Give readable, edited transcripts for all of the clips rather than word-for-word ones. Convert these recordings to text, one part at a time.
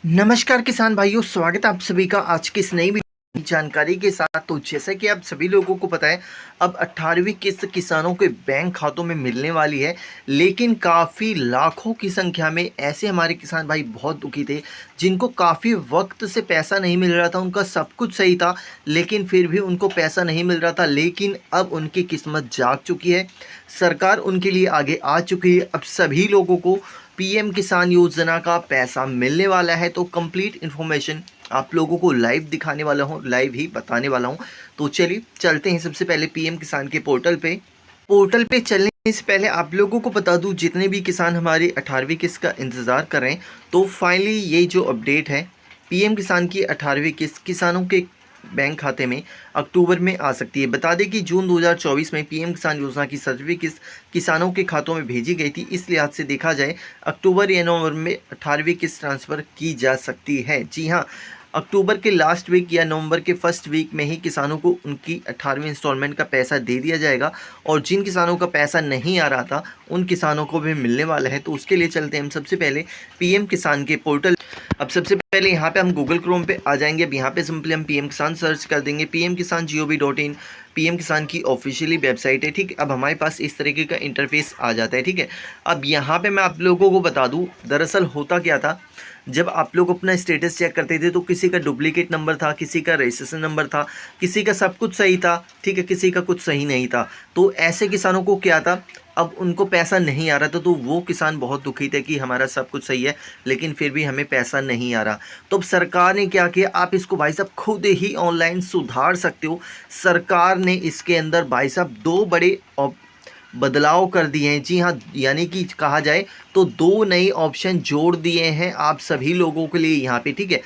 नमस्कार किसान भाइयों, स्वागत है आप सभी का आज की इस नई जानकारी के साथ। तो जैसा कि आप सभी लोगों को पता है, अब 18वीं किस्त किसानों के बैंक खातों में मिलने वाली है। लेकिन काफ़ी लाखों की संख्या में ऐसे हमारे किसान भाई बहुत दुखी थे, जिनको काफ़ी वक्त से पैसा नहीं मिल रहा था। उनका सब कुछ सही था, लेकिन फिर भी उनको पैसा नहीं मिल रहा था। लेकिन अब उनकी किस्मत जाग चुकी है, सरकार उनके लिए आगे आ चुकी है। अब सभी लोगों को पीएम किसान योजना का पैसा मिलने वाला है। तो कंप्लीट इन्फॉर्मेशन आप लोगों को लाइव दिखाने वाला हूँ, लाइव ही बताने वाला हूँ। तो चलिए चलते हैं सबसे पहले पीएम किसान के पोर्टल पे चलने से पहले आप लोगों को बता दूं, जितने भी किसान हमारे 18वीं किस्त का इंतज़ार कर रहे हैं, तो फाइनली ये जो अपडेट है, पीएम किसान की 18वीं किस्त किसानों के बैंक खाते में अक्टूबर में आ सकती है। बता दें कि जून 2024 में पीएम किसान योजना की 7वीं किस्त किसानों के खातों में भेजी गई थी। इस लिहाज से देखा जाए अक्टूबर या नवंबर में 18वीं किस्त ट्रांसफ़र की जा सकती है। जी हाँ, अक्टूबर के लास्ट वीक या नवंबर के फर्स्ट वीक में ही किसानों को उनकी 18वीं इंस्टॉलमेंट का पैसा दे दिया जाएगा। और जिन किसानों का पैसा नहीं आ रहा था, उन किसानों को भी मिलने वाला है। तो उसके लिए चलते हैं हम सबसे पहले पीएम किसान के पोर्टल। अब सबसे पहले यहाँ पे हम गूगल क्रोम पे आ जाएंगे। अब यहाँ पे सिंपली हम पीएम किसान सर्च कर देंगे। पीएम किसान gov.in पीएम किसान की ऑफिशियली वेबसाइट है। ठीक है, अब हमारे पास इस तरीके का इंटरफेस आ जाता है। ठीक है, अब यहाँ पे मैं आप लोगों को बता दूँ, दरअसल होता क्या था, जब आप लोग अपना स्टेटस चेक करते थे तो किसी का डुप्लीकेट नंबर था, किसी का रजिस्ट्रेशन नंबर था, किसी का सब कुछ सही था, ठीक है, किसी का कुछ सही नहीं था। तो ऐसे किसानों को क्या था, अब उनको पैसा नहीं आ रहा था। तो वो किसान बहुत दुखी थे कि हमारा सब कुछ सही है, लेकिन फिर भी हमें पैसा नहीं आ रहा। तो अब सरकार ने क्या किया, आप इसको भाई साहब खुद ही ऑनलाइन सुधार सकते हो। सरकार ने इसके अंदर भाई साहब दो बड़े बदलाव कर दिए हैं। जी हाँ, यानी कि कहा जाए तो दो नए ऑप्शन जोड़ दिए हैं आप सभी लोगों के लिए यहाँ पे। ठीक है,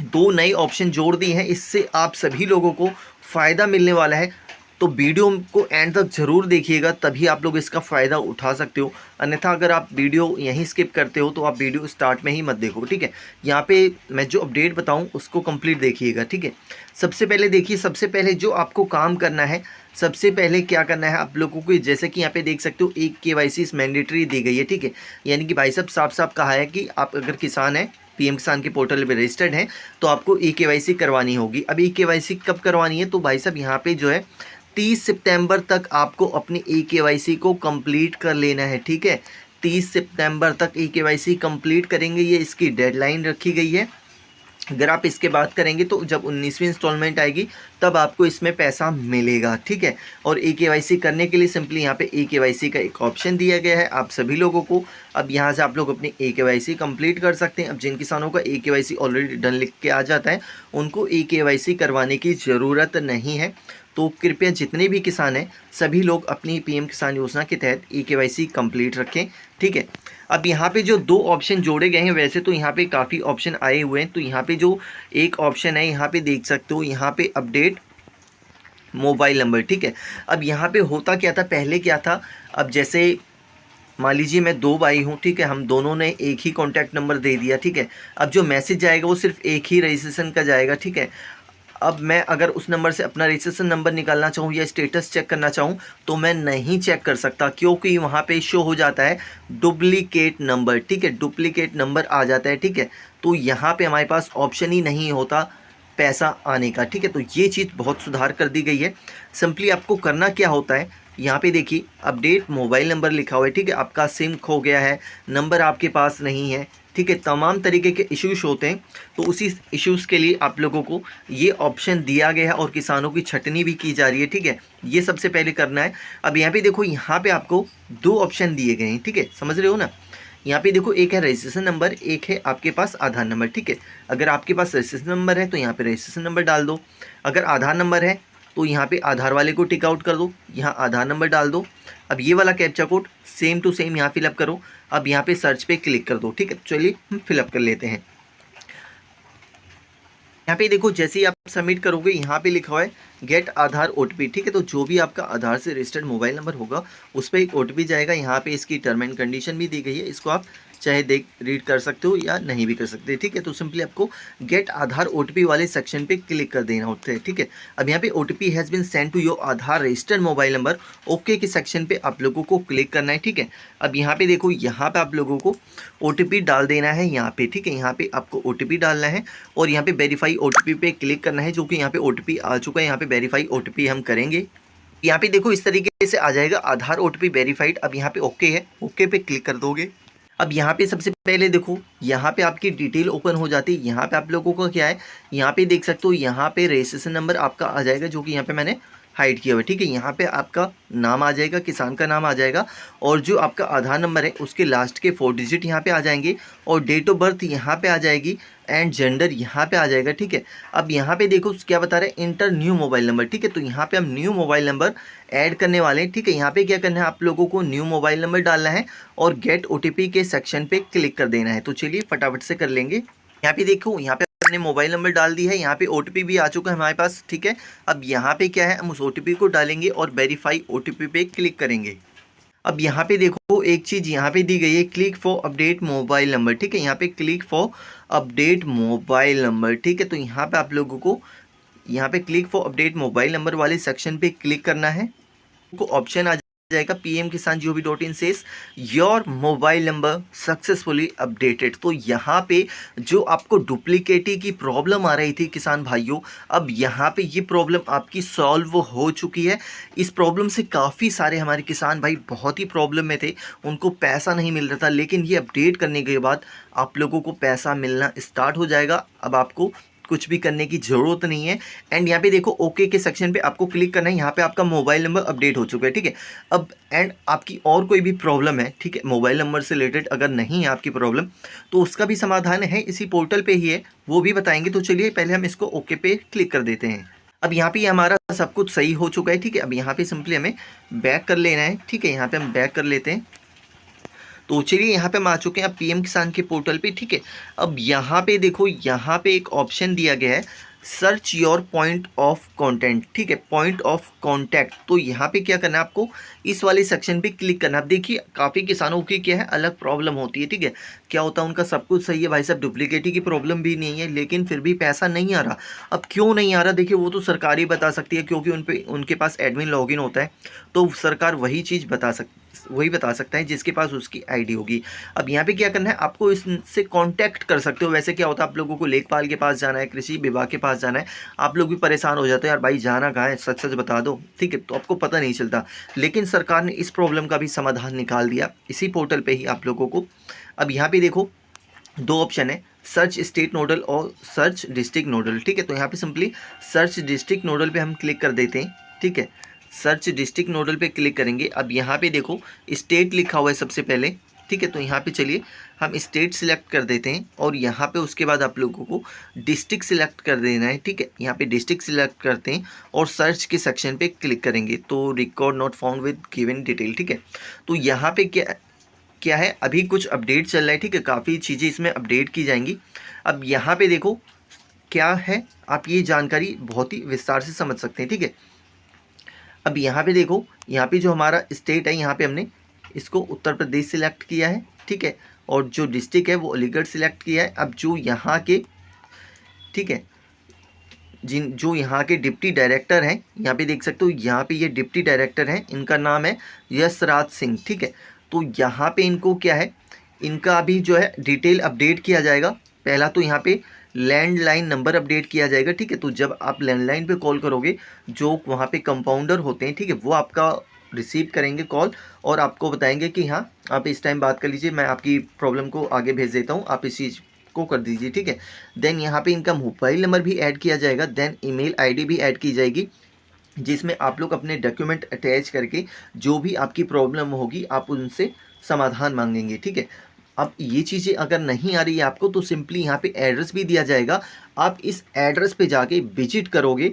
दो नए ऑप्शन जोड़ दिए हैं, इससे आप सभी लोगों को फ़ायदा मिलने वाला है। तो वीडियो को एंड तक ज़रूर देखिएगा, तभी आप लोग इसका फ़ायदा उठा सकते हो। अन्यथा अगर आप वीडियो यहीं स्किप करते हो तो आप वीडियो स्टार्ट में ही मत देखो। ठीक है, यहाँ पे मैं जो अपडेट बताऊँ उसको कंप्लीट देखिएगा। ठीक है, सबसे पहले देखिए, सबसे पहले जो आपको काम करना है, सबसे पहले क्या करना है आप लोगों को, जैसे कि यहाँ पे देख सकते हो एक KYC इस मैंडेटरी दी गई है। ठीक है, यानी कि भाई साहब साफ साफ कहा है कि आप अगर किसान हैं, पीएम किसान के पोर्टल पे रजिस्टर्ड हैं, तो आपको KYC करवानी होगी। अब KYC कब करवानी है, तो भाई साहब यहाँ पे जो है 30 सितंबर तक आपको अपनी KYC को कंप्लीट कर लेना है। ठीक है, 30 सितंबर तक KYC कंप्लीट करेंगे, ये इसकी डेडलाइन रखी गई है। अगर आप इसके बात करेंगे तो जब 19वीं इंस्टॉलमेंट आएगी तब आपको इसमें पैसा मिलेगा। ठीक है, और KYC करने के लिए सिंपली यहाँ पे KYC का एक ऑप्शन दिया गया है आप सभी लोगों को। अब यहाँ से आप लोग अपनी KYC कंप्लीट कर सकते हैं। अब जिन किसानों का KYC ऑलरेडी डन लिख के आ जाता है, उनको KYC करवाने की ज़रूरत नहीं है। तो कृपया जितने भी किसान हैं सभी लोग अपनी पीएम किसान योजना के तहत KYC कंप्लीट रखें। ठीक है, अब यहाँ पे जो दो ऑप्शन जोड़े गए हैं, वैसे तो यहाँ पे काफ़ी ऑप्शन आए हुए हैं। तो यहाँ पे जो एक ऑप्शन है, यहाँ पे देख सकते हो, यहाँ पे अपडेट मोबाइल नंबर। ठीक है, अब यहाँ पे होता क्या था, पहले क्या था, अब जैसे मान लीजिए मैं दो भाई हूँ, ठीक है, हम दोनों ने एक ही कॉन्टैक्ट नंबर दे दिया। ठीक है, अब जो मैसेज जाएगा वो सिर्फ एक ही रजिस्ट्रेशन का जाएगा। ठीक है, अब मैं अगर उस नंबर से अपना रजिस्ट्रेशन नंबर निकालना चाहूँ या स्टेटस चेक करना चाहूँ तो मैं नहीं चेक कर सकता, क्योंकि वहाँ पे शो हो जाता है डुप्लीकेट नंबर। ठीक है, डुप्लीकेट नंबर आ जाता है। ठीक है, तो यहाँ पे हमारे पास ऑप्शन ही नहीं होता पैसा आने का। ठीक है, तो ये चीज़ बहुत सुधार कर दी गई है। सिंपली आपको करना क्या होता है, यहाँ पे देखिए अपडेट मोबाइल नंबर लिखा हुआ है। ठीक है, आपका सिम खो गया है, नंबर आपके पास नहीं है, ठीक है, तमाम तरीके के इश्यूज होते हैं। तो उसी इश्यूज़ के लिए आप लोगों को ये ऑप्शन दिया गया है और किसानों की छटनी भी की जा रही है। ठीक है, ये सबसे पहले करना है। अब यहाँ पे देखो, यहाँ पे आपको दो ऑप्शन दिए गए हैं। ठीक है, समझ रहे हो ना, यहाँ पे देखो एक है रजिस्ट्रेशन नंबर, एक है आपके पास आधार नंबर। ठीक है, अगर आपके पास रजिस्ट्रेशन नंबर है तो यहाँ पे रजिस्ट्रेशन नंबर डाल दो। अगर आधार नंबर है तो यहाँ पे आधार वाले को टिक आउट कर दो, यहाँ आधार नंबर डाल दो। अब ये वाला captcha code same to same यहाँ फिलअप करो। अब यहाँ पे सर्च पे क्लिक कर दो। ठीक है, चलिए हम फिलअप कर लेते हैं। यहाँ पे देखो, जैसे ही आप सबमिट करोगे यहाँ पे लिखा हुआ है गेट आधार OTP। ठीक है, तो जो भी आपका आधार से रजिस्टर्ड मोबाइल नंबर होगा उस पर एक OTP जाएगा। यहाँ पे इसकी टर्म एंड कंडीशन भी दी गई है, इसको आप चाहे देख रीड कर सकते हो या नहीं भी कर सकते, ठीक है। तो सिंपली आपको गेट आधार ओटीपी वाले सेक्शन पे क्लिक कर देना होता है, ठीक है। अब यहाँ पे OTP has been send to your Aadhaar registered mobile number, okay के सेक्शन पे आप लोगों को क्लिक करना है, ठीक है। अब यहाँ पे देखो, यहाँ पे आप लोगों को ओटीपी डाल देना है यहाँ पे, ठीक है। यहाँ पे आपको ओटीपी डालना है और यहाँ पे वेरीफाई ओटीपी पे क्लिक करना है, जो कि यहाँ पे ओटीपी आ चुका है। यहाँ पे वेरीफाई ओटीपी हम करेंगे। यहाँ पे देखो इस तरीके से आ जाएगा आधार ओटीपी वेरीफाइड। अब यहाँ पे ओके है, ओके पे क्लिक कर दोगे। अब यहाँ पे सबसे पहले देखो, यहाँ पे आपकी डिटेल ओपन हो जाती है। यहाँ पे आप लोगों को क्या है, यहाँ पे देख सकते हो, यहाँ पे रजिस्ट्रेशन नंबर आपका आ जाएगा, जो कि यहाँ पे मैंने हाइड किया हुआ है, ठीक है। यहाँ पे आपका नाम आ जाएगा, किसान का नाम आ जाएगा, और जो आपका आधार नंबर है उसके लास्ट के 4 डिजिट यहाँ पे आ जाएंगे, और डेट ऑफ बर्थ यहाँ पे आ जाएगी, एंड जेंडर यहाँ पे आ जाएगा, ठीक है। अब यहाँ पे देखो क्या बता रहे हैं, इंटर न्यू मोबाइल नंबर, ठीक है। तो यहाँ पे हम न्यू मोबाइल नंबर ऐड करने वाले हैं, ठीक है। यहाँ पे क्या करना है, आप लोगों को न्यू मोबाइल नंबर डालना है और गेट ओटीपी के सेक्शन पे क्लिक कर देना है। तो चलिए फटाफट से कर लेंगे। यहाँ पे देखो, यहाँ पे हमने मोबाइल नंबर डाल दी है, यहाँ पे ओटीपी भी आ चुका है हमारे पास, ठीक है। अब यहाँ पे क्या है, हम उस ओटीपी को डालेंगे और वेरीफाई ओटीपी पे क्लिक करेंगे। अब यहाँ पे देखो एक चीज़ यहाँ पे दी गई है, click for update mobile number, ठीक है। यहाँ पे click for update mobile number, ठीक है। तो यहाँ पे आप लोगों को यहाँ पे click for update mobile number वाले सेक्शन पे क्लिक करना है। को ऑप्शन आ जाएगा pmkisan.gov.in says your mobile number successfully updated. तो यहाँ पे जो आपको डुप्लीकेटी की प्रॉब्लम आ रही थी किसान भाइयों, अब यहाँ पे ये प्रॉब्लम आपकी सॉल्व हो चुकी है। इस प्रॉब्लम से काफ़ी सारे हमारे किसान भाई बहुत ही प्रॉब्लम में थे, उनको पैसा नहीं मिल रहा था, लेकिन ये अपडेट करने के बाद आप लोगों को पैसा मिलना स्टार्ट हो जाएगा। अब आपको कुछ भी करने की ज़रूरत नहीं है। एंड यहाँ पे देखो ओके के सेक्शन पे आपको क्लिक करना है। यहाँ पे आपका मोबाइल नंबर अपडेट हो चुका है, ठीक है। अब एंड आपकी और कोई भी प्रॉब्लम है, ठीक है, मोबाइल नंबर से रिलेटेड अगर नहीं है आपकी प्रॉब्लम, तो उसका भी समाधान है, इसी पोर्टल पे ही है, वो भी बताएंगे। तो चलिए पहले हम इसको ओके पे क्लिक कर देते हैं। अब यहाँ पे हमारा सब कुछ सही हो चुका है, ठीक है। अब यहाँ पे सिंपली हमें बैक कर लेना है, ठीक है। यहाँ पे हम बैक कर लेते हैं। तो चलिए यहाँ पे हम आ चुके हैं अब पीएम किसान के पोर्टल पे, ठीक है। अब यहाँ पे देखो, यहाँ पे एक ऑप्शन दिया गया है search your point of content, ठीक है, पॉइंट ऑफ कॉन्टैक्ट। तो यहाँ पे क्या करना है, आपको इस वाले सेक्शन पे क्लिक करना है। अब देखिए काफ़ी किसानों की क्या है अलग प्रॉब्लम होती है, ठीक है। क्या होता है, उनका सब कुछ सही है भाई साहब, डुप्लीकेटी की प्रॉब्लम भी नहीं है, लेकिन फिर भी पैसा नहीं आ रहा। अब क्यों नहीं आ रहा, देखिए वो तो सरकार ही बता सकती है, क्योंकि उनके पास एडमिन लॉगिन होता है, तो सरकार वही चीज़ वही बता सकता है जिसके पास उसकी आईडी होगी। अब यहाँ पे क्या करना है, आपको इससे कांटेक्ट कर सकते हो। वैसे क्या होता है, आप लोगों को लेखपाल के पास जाना है, कृषि विभाग के पास जाना है, आप लोग भी परेशान हो जाते हो, यार भाई जाना कहाँ है, सच सच बता दो, ठीक है, तो आपको पता नहीं चलता। लेकिन सरकार ने इस प्रॉब्लम का भी समाधान निकाल दिया इसी पोर्टल पर ही आप लोगों को। अब यहाँ पे देखो 2 ऑप्शन है, सर्च स्टेट नोडल और सर्च डिस्ट्रिक्ट नोडल, ठीक है। तो यहाँ पे सिंपली सर्च डिस्ट्रिक्ट नोडल पे हम क्लिक कर देते हैं, ठीक है। सर्च डिस्ट्रिक्ट नोडल पे क्लिक करेंगे। अब यहाँ पे देखो स्टेट लिखा हुआ है सबसे पहले, ठीक है। तो यहाँ पे चलिए हम स्टेट सिलेक्ट कर देते हैं, और यहाँ पे उसके बाद आप लोगों को डिस्ट्रिक्ट सिलेक्ट कर देना है, ठीक है। यहाँ पे डिस्ट्रिक्ट सिलेक्ट करते हैं और सर्च के सेक्शन पे क्लिक करेंगे। तो record not found with given detail, ठीक है। तो यहाँ पे क्या है, अभी कुछ अपडेट चल रहा है, ठीक है, काफ़ी चीज़ें इसमें अपडेट की जाएंगी। अब यहाँ पे देखो क्या है, आप ये जानकारी बहुत ही विस्तार से समझ सकते हैं, ठीक है। अब यहाँ पे देखो, यहाँ पे जो हमारा स्टेट है, यहाँ पे हमने इसको उत्तर प्रदेश सिलेक्ट किया है, ठीक है, और जो डिस्ट्रिक्ट है वो अलीगढ़ सिलेक्ट किया है। अब जो यहाँ के, ठीक है, जो यहाँ के डिप्टी डायरेक्टर हैं, यहाँ पे देख सकते हो, यहाँ पे ये डिप्टी डायरेक्टर हैं, इनका नाम है यशराज सिंह, ठीक है। तो यहाँ पे इनको क्या है, इनका अभी जो है डिटेल अपडेट किया जाएगा। पहला तो यहाँ पे लैंडलाइन नंबर अपडेट किया जाएगा, ठीक है। तो जब आप लैंडलाइन पे कॉल करोगे, जो वहाँ पे कंपाउंडर होते हैं, ठीक है, वो आपका रिसीव करेंगे कॉल और आपको बताएंगे कि हाँ आप इस टाइम बात कर लीजिए, मैं आपकी प्रॉब्लम को आगे भेज देता हूँ, आप इस चीज़ को कर दीजिए, ठीक है। देन यहाँ पे इनका मोबाइल नंबर भी ऐड किया जाएगा, देन ईमेल आईडी भी ऐड की जाएगी, जिसमें आप लोग अपने डॉक्यूमेंट अटैच करके जो भी आपकी प्रॉब्लम होगी आप उनसे समाधान मांगेंगे, ठीक है। अब ये चीज़ें अगर नहीं आ रही है आपको, तो सिंपली यहाँ पे एड्रेस भी दिया जाएगा, आप इस एड्रेस पे जाके विजिट करोगे,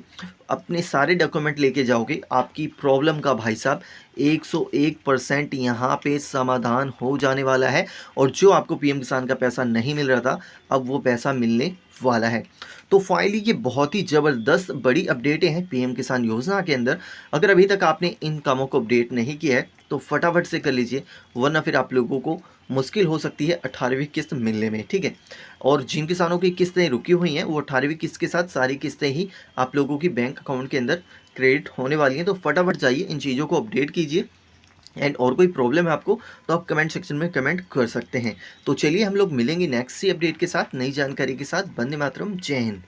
अपने सारे डॉक्यूमेंट लेके जाओगे, आपकी प्रॉब्लम का भाई साहब 101% यहाँ पे समाधान हो जाने वाला है। और जो आपको पीएम किसान का पैसा नहीं मिल रहा था, अब वो पैसा मिलने वाला है। तो फाइनली ये बहुत ही ज़बरदस्त बड़ी अपडेटें हैं पीएम किसान योजना के अंदर। अगर अभी तक आपने इन कामों को अपडेट नहीं किया है तो फटाफट से कर लीजिए, वरना फिर आप लोगों को मुश्किल हो सकती है 18वीं किस्त मिलने में, ठीक है। और जिन किसानों की किस्तें रुकी हुई हैं वो 18वीं किस्त के साथ सारी किस्तें ही आप लोगों की बैंक अकाउंट के अंदर क्रेडिट होने वाली हैं। तो फटाफट जाइए, इन चीज़ों को अपडेट कीजिए। एंड और कोई प्रॉब्लम है आपको तो आप कमेंट सेक्शन में कमेंट कर सकते हैं। तो चलिए हम लोग मिलेंगे नेक्स्ट सी अपडेट के साथ, नई जानकारी के साथ। वंदे मातरम, जय हिंद।